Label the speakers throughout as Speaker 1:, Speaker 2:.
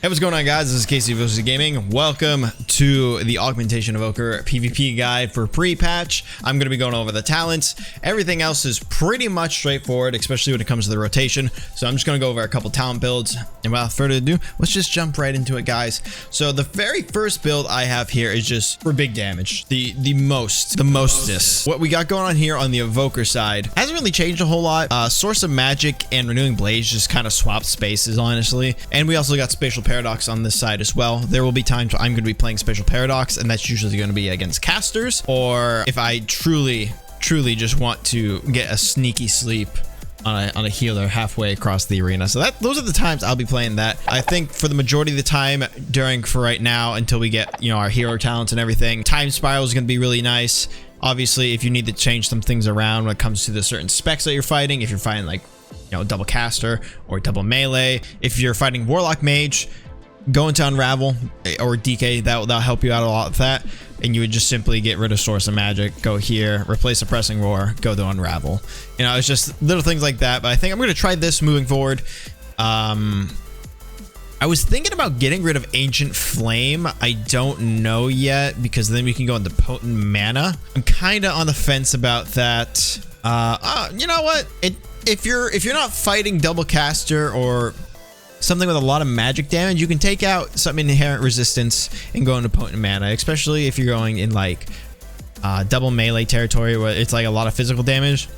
Speaker 1: Hey, what's going on, guys? This is Casey of OCDGaming. Welcome to the Augmentation Evoker PvP guide for pre-patch. I'm going to be going over the talents. Everything else is pretty much straightforward, especially when it comes to the rotation. So I'm just going to go over a couple talent builds. And without further ado, let's just jump right into it, guys. So the very first build I have here is just for big damage. The mostest. What we got going on here on the Evoker side hasn't really changed a whole lot. Source of Magic and Renewing Blaze just kind of swap spaces, honestly. And we also got Spatial Paradox on this side as well. There will be times where I'm going to be playing Spatial Paradox, and that's usually going to be against casters, or if I truly just want to get a sneaky sleep on a healer halfway across the arena. So those are the times I'll be playing that. I think for the majority of the time for right now, until we get, our hero talents and everything, Time Spiral is going to be really nice. Obviously, if you need to change some things around when it comes to the certain specs that you're fighting, if you're fighting like double caster or double melee, if you're fighting Warlock Mage, go into Unravel or DK, that'll help you out a lot with that. And you would just simply get rid of Source of Magic, go here, replace Suppressing Roar, go to Unravel. It's just little things like that. But I think I'm going to try this moving forward. I was thinking about getting rid of Ancient Flame. I don't know yet, because then we can go into Potent Mana. I'm kind of on the fence about that. You know what? If you're not fighting double caster or something with a lot of magic damage, you can take out some inherent resistance and go into Potent Mana, especially if you're going in like double melee territory where it's like a lot of physical damage.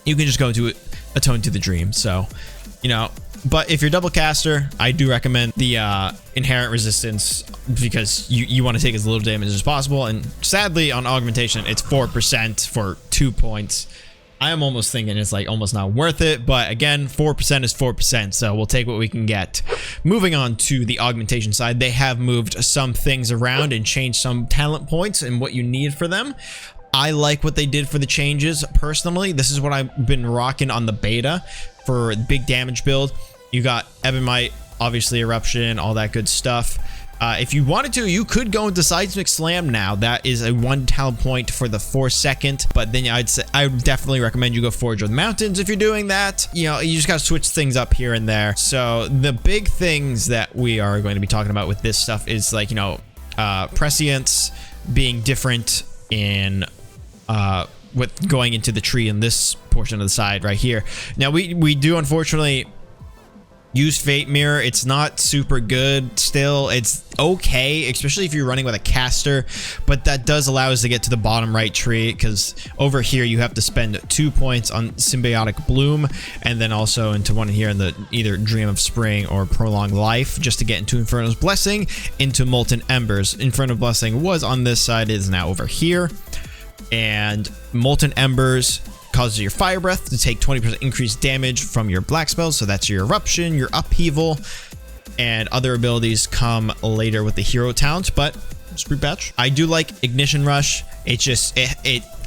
Speaker 1: You can just go to Atone to the Dream. So, but if you're double caster, I do recommend the inherent resistance, because you want to take as little damage as possible. And sadly, on augmentation, it's 4% for 2 points. I am almost thinking it's like almost not worth it, but again, 4% is 4%, so we'll take what we can get. Moving on to the augmentation side, they have moved some things around and changed some talent points and what you need for them. I like what they did for the changes personally. This is what I've been rocking on the beta for big damage build. You got Ebonite, obviously Eruption, all that good stuff. If you wanted to, you could go into Seismic Slam now. That is a 1 talent point for the 4-second, but then I would definitely recommend you go Forge of the Mountains if you're doing that. You just gotta switch things up here and there. So the big things that we are going to be talking about with this stuff is like, prescience being different in with going into the tree in this portion of the side right here. Now we do unfortunately use Fate Mirror. It's not super good still. It's okay, especially if you're running with a caster, but that does allow us to get to the bottom right tree, because over here you have to spend 2 points on Symbiotic Bloom, and then also into one here in the either Dream of Spring or Prolonged Life, just to get into Inferno's Blessing, into Molten Embers. Inferno Blessing was on this side, is now over here, and Molten Embers causes your Fire Breath to take 20% increased damage from your black spells. So that's your Eruption, your Upheaval, and other abilities come later with the hero talent. But spree patch, I do like Ignition Rush. It's just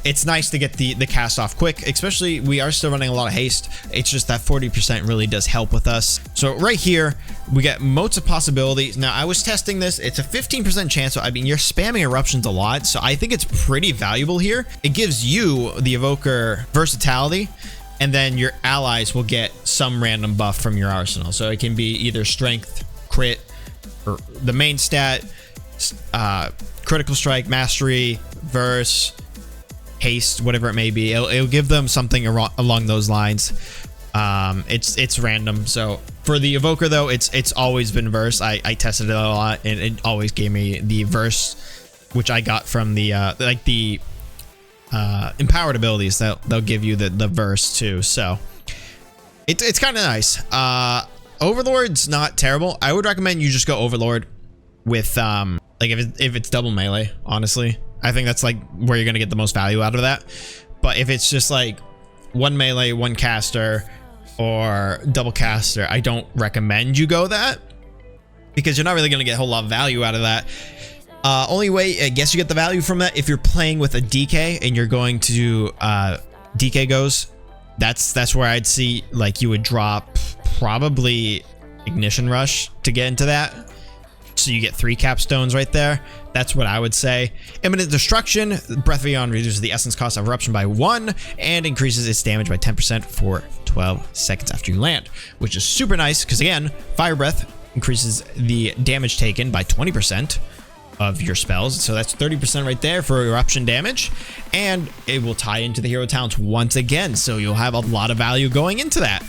Speaker 1: it's nice to get the cast off quick, especially we are still running a lot of haste. It's just that 40% really does help with us. So right here we get Motes of Possibilities. Now I was testing this. It's a 15% chance. So I mean, you're spamming Eruptions a lot, so I think it's pretty valuable here. It gives you, the Evoker, versatility, and then your allies will get some random buff from your arsenal. So it can be either strength, crit, or the main stat, critical strike, mastery, verse, haste, whatever it may be. It'll give them something along those lines. It's random. So for the Evoker though, it's always been verse. I tested it a lot, and it always gave me the verse, which I got from the empowered abilities. They'll give you the verse too. So it's kind of nice. Overlord's not terrible. I would recommend you just go Overlord with like if it's double melee, honestly. I think that's like where you're going to get the most value out of that. But if it's just like one melee, one caster, or double caster, I don't recommend you go that, because you're not really going to get a whole lot of value out of that. Only way I guess you get the value from that, if you're playing with a DK and you're going to DK goes, that's where I'd see like you would drop probably Ignition Rush to get into that. So you get 3 capstones right there. That's what I would say. Imminent Destruction. Breath Beyond reduces the essence cost of Eruption by 1 and increases its damage by 10% for 12 seconds after you land, which is super nice because, again, Fire Breath increases the damage taken by 20% of your spells. So that's 30% right there for eruption damage, and it will tie into the hero talents once again. So you'll have a lot of value going into that.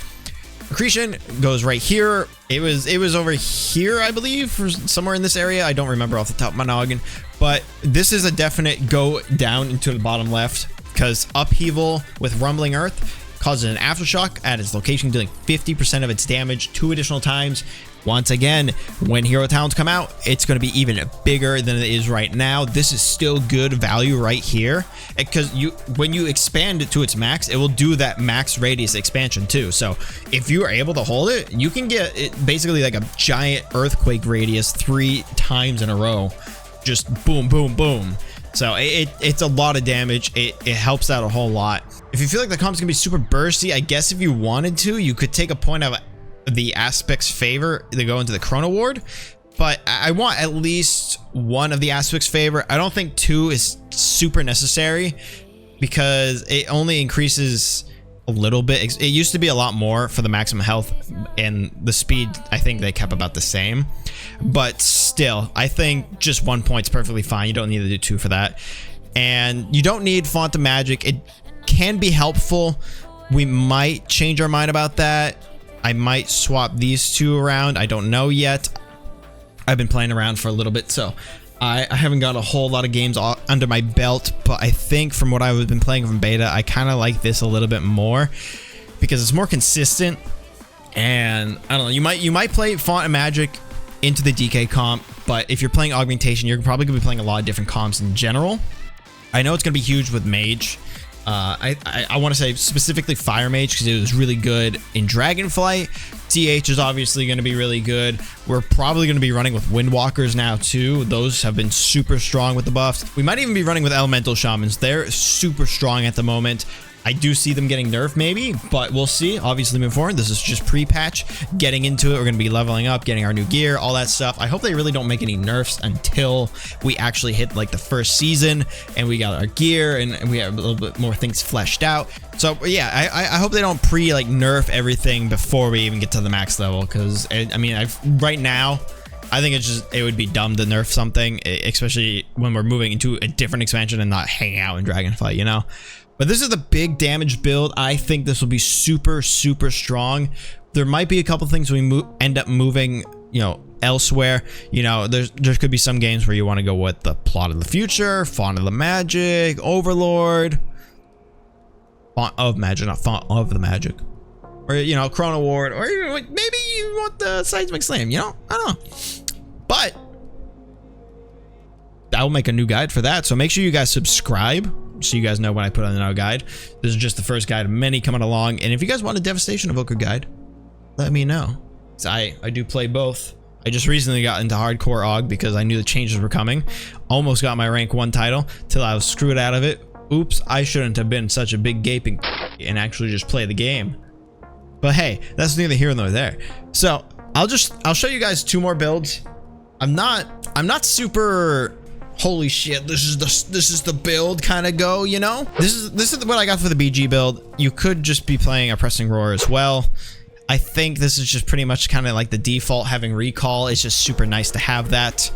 Speaker 1: Accretion goes right here. It was over here, I believe, or somewhere in this area. I don't remember off the top of my noggin, but this is a definite go down into the bottom left, because upheaval with rumbling earth causes an aftershock at its location, dealing 50% of its damage 2 additional times. Once again, when hero talents come out, it's going to be even bigger than it is right now. This is still good value right here, because when you expand it to its max, it will do that max radius expansion too. So if you are able to hold it, you can get it basically like a giant earthquake radius 3 times in a row. Just boom, boom, boom. So it's a lot of damage. It helps out a whole lot. If you feel like the comp's gonna be super bursty, I guess if you wanted to, you could take a point of the aspect's favor to go into the chrono ward, but I want at least 1 of the aspect's favor. I don't think 2 is super necessary, because it only increases a little bit. It used to be a lot more for the maximum health, and the speed I think they kept about the same, but still I think just 1 point's perfectly fine. You don't need to do 2 for that, and you don't need font of magic. It can be helpful. We might change our mind about that. I might swap these 2 around. I don't know yet. I've been playing around for a little bit, so I haven't got a whole lot of games under my belt, but I think from what I've been playing from beta, I kind of like this a little bit more, because it's more consistent. And I don't know, you might play font and magic into the DK comp, but if you're playing augmentation, you're probably gonna be playing a lot of different comps in general. I know it's gonna be huge with mage. I want to say specifically Fire Mage, because it was really good in Dragonflight. TH is obviously going to be really good. We're probably going to be running with Windwalkers now too. Those have been super strong with the buffs. We might even be running with Elemental Shamans. They're super strong at the moment. I do see them getting nerfed maybe, but we'll see. Obviously moving forward, this is just pre-patch. Getting into it, we're going to be leveling up, getting our new gear, all that stuff. I hope they really don't make any nerfs until we actually hit like the first season and we got our gear and we have a little bit more things fleshed out. So yeah, I hope they don't nerf everything before we even get to the max level, because I mean, right now, I think it would be dumb to nerf something, especially when we're moving into a different expansion and not hanging out in Dragonflight, you know? But this is the big damage build. I think this will be super, super strong. There might be a couple things we end up moving, you know, elsewhere. You know, there could be some games where you want to go with the Plot of the Future, Font of the Magic, Overlord. Font of Magic, not Font of the Magic. Or, you know, Chrono Ward. Or maybe you want the Seismic Slam, you know? I don't know. But I will make a new guide for that. So make sure you guys subscribe, so you guys know when I put on another guide. This is just the first guide of many coming along, and if you guys want a Devastation Evoker guide, let me know. So I do play both. I just recently got into hardcore Aug because I knew the changes were coming. Almost got my rank 1 title till I was screwed out of it. Oops, I shouldn't have been such a big gaping and actually just play the game. But hey, that's neither here nor there. So I'll show you guys 2 more builds. I'm not super holy shit, this is the build kind of go, you know? This is what I got for the BG build. You could just be playing a Pressing Roar as well. I think this is just pretty much kind of like the default. Having recall is just super nice to have that.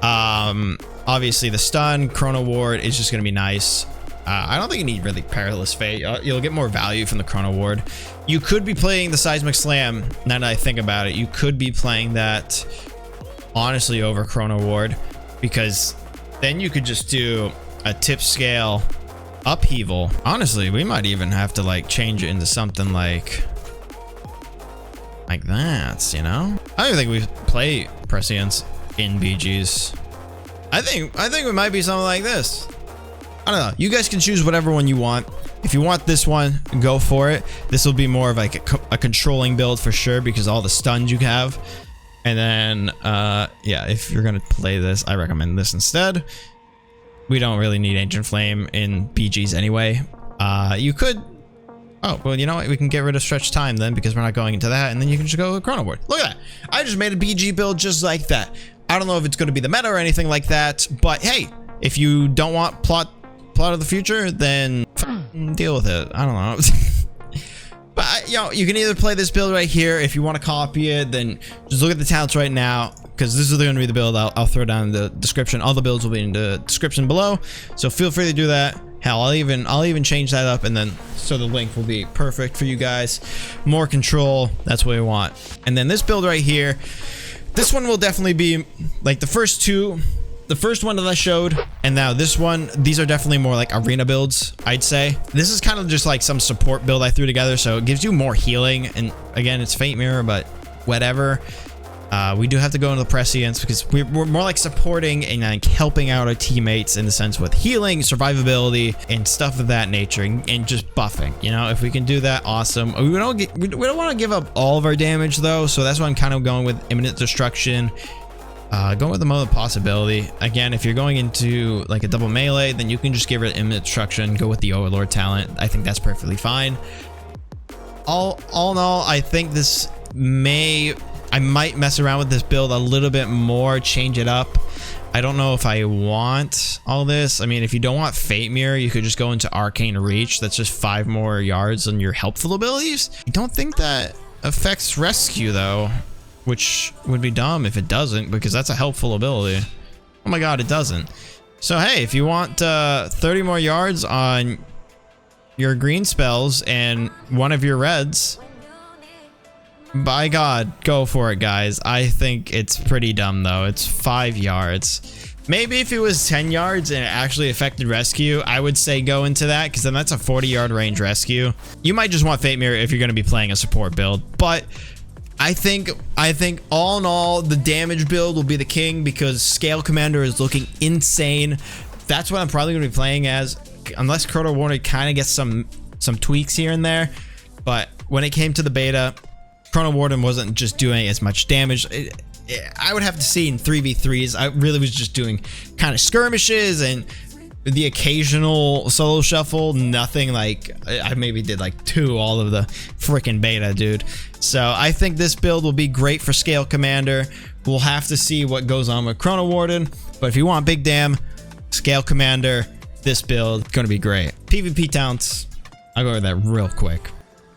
Speaker 1: Obviously the stun, Chrono Ward is just gonna be nice. I don't think you need really Perilous Fate. You'll get more value from the Chrono Ward. You could be playing the Seismic Slam. Now that I think about it, you could be playing that honestly over Chrono Ward, because then you could just do a tip scale upheaval. Honestly, we might even have to like change it into something like that, you know? I don't think we play prescience in BGs. I think it might be something like this. I don't know. You guys can choose whatever one you want. If you want this one, go for it. This will be more of like a controlling build for sure, because all the stuns you have. And then, yeah, if you're gonna play this, I recommend this instead. We don't really need Ancient Flame in BGs anyway. You could... Oh, well, you know what? We can get rid of Stretch Time then, because we're not going into that, and then you can just go with Chrono Ward. Look at that! I just made a BG build just like that. I don't know if it's going to be the meta or anything like that, but hey, if you don't want plot of the future, then deal with it. I don't know. But you know, you can either play this build right here. If you want to copy it, then just look at the talents right now, because this is going to be the build I'll throw down in the description. All the builds will be in the description below, so feel free to do that. Hell, I'll even change that up, and then so the link will be perfect for you guys. More control, that's what we want. And then this build right here, this one will definitely be like the first two. The first one that I showed, and now this one, these are definitely more like arena builds, I'd say. This is kind of just like some support build I threw together, so it gives you more healing. And again, it's Fate Mirror, but whatever. We do have to go into the prescience because we're more like supporting and like helping out our teammates in the sense with healing, survivability, and stuff of that nature, and just buffing. You know, if we can do that, awesome. We don't want to give up all of our damage though, so that's why I'm kind of going with imminent destruction. Going with the mode of possibility. Again, if you're going into like a double melee, then you can just give it imminent destruction, go with the Overlord talent. I think that's perfectly fine. All in all, I think I might mess around with this build a little bit more, change it up. I don't know if I want all this. I mean, if you don't want Fate Mirror, you could just go into Arcane Reach. That's just 5 more yards on your helpful abilities. I don't think that affects Rescue though, which would be dumb if it doesn't, because that's a helpful ability. Oh my god, it doesn't. So hey, if you want 30 more yards on your green spells and one of your reds, by god, go for it, guys. I think it's pretty dumb though. It's 5 yards. Maybe if it was 10 yards and it actually affected Rescue, I would say go into that, because then that's a 40-yard range Rescue. You might just want Fate Mirror if you're going to be playing a support build, but I think all in all, the damage build will be the king, because Scale Commander is looking insane. That's what I'm probably going to be playing as, unless Chrono Warner kind of gets some tweaks here and there. But when it came to the beta, Chrono Warden wasn't just doing as much damage. I would have to see in 3v3s. I really was just doing kind of skirmishes and the occasional solo shuffle. Nothing like, I maybe did like 2 all of the freaking beta, dude. So I think this build will be great for Scale Commander. We'll have to see what goes on with Chrono Warden, but if you want big damn Scale Commander, this build is going to be great. PvP talents, I'll go over that real quick.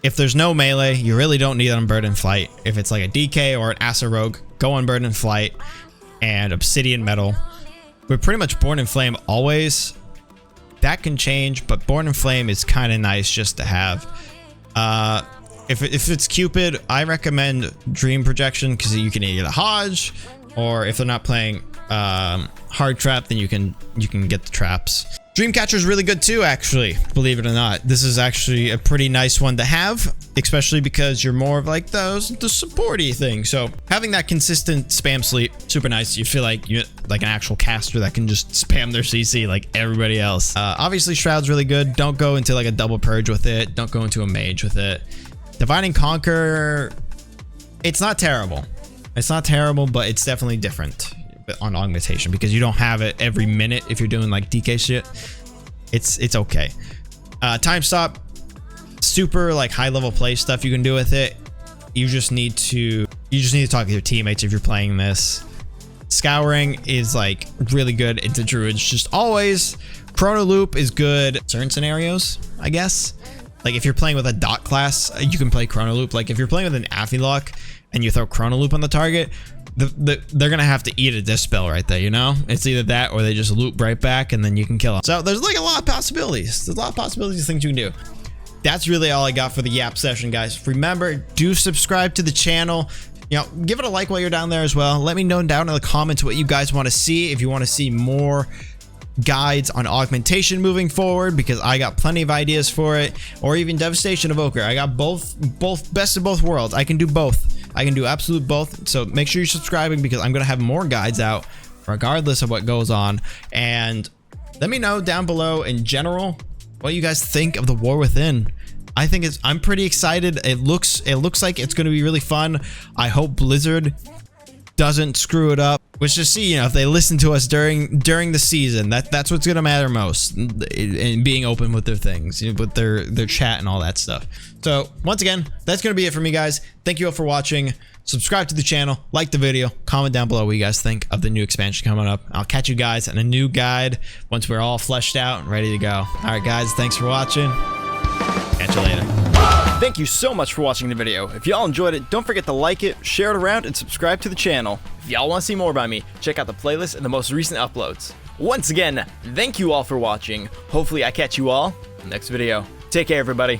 Speaker 1: If there's no melee, you really don't need it on Bird in Flight. If it's like a DK or an Asa Rogue, go on Bird in Flight and Obsidian Metal. We're pretty much Born in Flame always. That can change, but Born in Flame is kind of nice just to have. If it's Cupid, I recommend Dream Projection, because you can either get a Hodge, or if they're not playing Hard Trap, then you can get the traps. Dreamcatcher is really good too, actually, believe it or not. This is actually a pretty nice one to have, especially because you're more of like the supporty thing. So having that consistent spam sleep, super nice. You feel like you're like an actual caster that can just spam their CC like everybody else. Obviously, Shroud's really good. Don't go into like a double purge with it. Don't go into a mage with it. Divine and Conquer, it's not terrible. It's not terrible, but it's definitely different on augmentation, because you don't have it every minute. If you're doing like DK shit, it's okay. Time stop, super like high level play stuff you can do with it. You just need to talk to your teammates if you're playing this. Scouring is like really good into druids, just always. Chrono Loop is good certain scenarios, I guess. Like if you're playing with a dot class, you can play Chrono Loop. Like if you're playing with an Affylock and you throw Chrono Loop on the target, they're gonna have to eat a Dispel right there, you know? It's either that or they just loop right back and then you can kill them. So there's like a lot of possibilities. There's a lot of possibilities of things you can do. That's really all I got for the Yap session, guys. Remember, do subscribe to the channel. You know, give it a like while you're down there as well. Let me know down in the comments what you guys want to see. If you want to see more guides on augmentation moving forward, because I got plenty of ideas for it, or even Devastation Evoker. I got both best of both worlds. I can do both. I can do absolute both. So make sure you're subscribing, because I'm gonna have more guides out regardless of what goes on. And let me know down below in general what you guys think of the War Within. I'm pretty excited. It looks like it's going to be really fun. I hope Blizzard doesn't screw it up. Let's just see, you know, if they listen to us during the season. That's what's going to matter most, and being open with their things, you know, with their chat and all that stuff. So once again, that's going to be it for me, guys. Thank you all for watching. Subscribe to the channel, like the video, comment down below what you guys think of the new expansion coming up. I'll catch you guys in a new guide once we're all fleshed out and ready to go. All right, guys, thanks for watching. Catch catch you later.
Speaker 2: Thank you so much for watching the video. If y'all enjoyed it, don't forget to like it, share it around, and subscribe to the channel. If y'all want to see more about me, check out the playlist and the most recent uploads. Once again, thank you all for watching. Hopefully I catch you all in the next video. Take care, everybody.